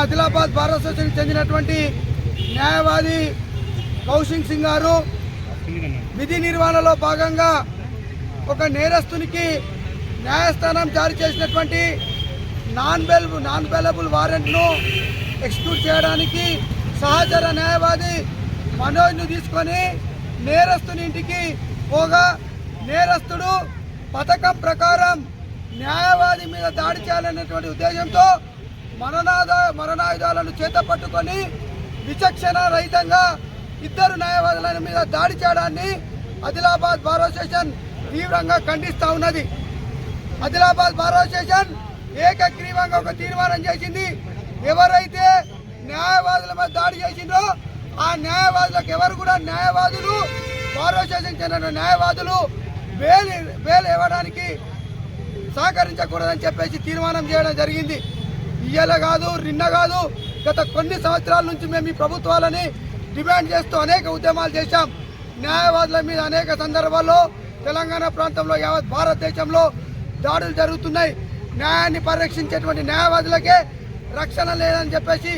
Adilabad bar అసోసియేషన్కి చెందినటువంటి న్యాయవాది కౌశిక్ సింగ్ గారు విధి నిర్వహణలో భాగంగా ఒక నేరస్తునికి న్యాయస్థానం జారీ చేసినటువంటి నాన్ బెయిలబుల్ వారెంట్ను ఎగ్జిక్యూట్ చేయడానికి సహచర న్యాయవాది మనోజ్ను తీసుకొని నేరస్తుని ఇంటికి పోగా నేరస్తుడు పథకం ప్రకారం న్యాయవాది మీద దాడి చేయాలనేటువంటి ఉద్దేశంతో మరణాయుధాలను చేత పట్టుకొని విచక్షణ రహితంగా ఇద్దరు న్యాయవాదుల మీద దాడి చేయడాన్ని ఆదిలాబాద్ బార్ అసోసియేషన్ తీవ్రంగా ఖండిస్తూ ఉన్నది. ఆదిలాబాద్ బార్ అసోసియేషన్ ఏకగ్రీవంగా ఒక తీర్మానం చేసింది. ఎవరైతే న్యాయవాదుల మీద దాడి చేసిండ్రో ఆ న్యాయవాదులకు ఎవరు కూడా న్యాయవాదులు బార్ అసోసియేషన్ చెందిన న్యాయవాదులు బెయిల్ ఇవ్వడానికి సహకరించకూడదని చెప్పేసి తీర్మానం చేయడం జరిగింది. ఇయ్యాల కాదు నిన్న కాదు గత కొన్ని సంవత్సరాల నుంచి మేము ఈ ప్రభుత్వాలని డిమాండ్ చేస్తూ అనేక ఉద్యమాలు చేశాం. న్యాయవాదుల మీద అనేక సందర్భాల్లో తెలంగాణ ప్రాంతంలో యావత్ భారతదేశంలో దాడులు జరుగుతున్నాయి. న్యాయాన్ని పరిరక్షించేటువంటి న్యాయవాదులకే రక్షణ లేదని చెప్పేసి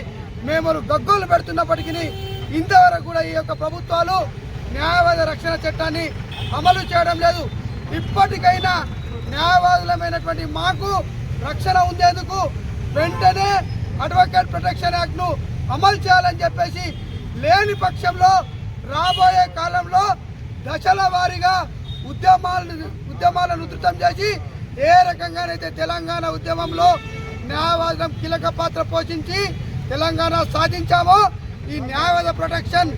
మేము గగ్గోలు పెడుతున్నప్పటికీ ఇంతవరకు కూడా ఈ యొక్క ప్రభుత్వాలు న్యాయవాద రక్షణ చట్టాన్ని అమలు చేయడం లేదు. ఇప్పటికైనా న్యాయవాదులమైనటువంటి మాకు రక్షణ ఉండేందుకు వెంటనే అడ్వకేట్ ప్రొటెక్షన్ యాక్ట్ను అమలు చేయాలని చెప్పేసి, లేని పక్షంలో రాబోయే కాలంలో దశల వారీగా ఉద్యమాలను ఉధృతం చేసి ఏ రకంగానైతే తెలంగాణ ఉద్యమంలో న్యాయవాదం కీలక పాత్ర పోషించి తెలంగాణ సాధించామో ఈ న్యాయవాద ప్రొటెక్షన్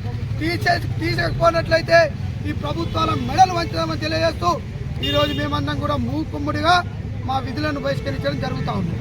తీసేకపోయినట్లయితే ఈ ప్రభుత్వాల మెడలు వంచుదామని తెలియజేస్తూ ఈరోజు మేమందరం కూడా మూకుమ్మడిగా మా విధులను బహిష్కరించడం జరుగుతూ ఉంది.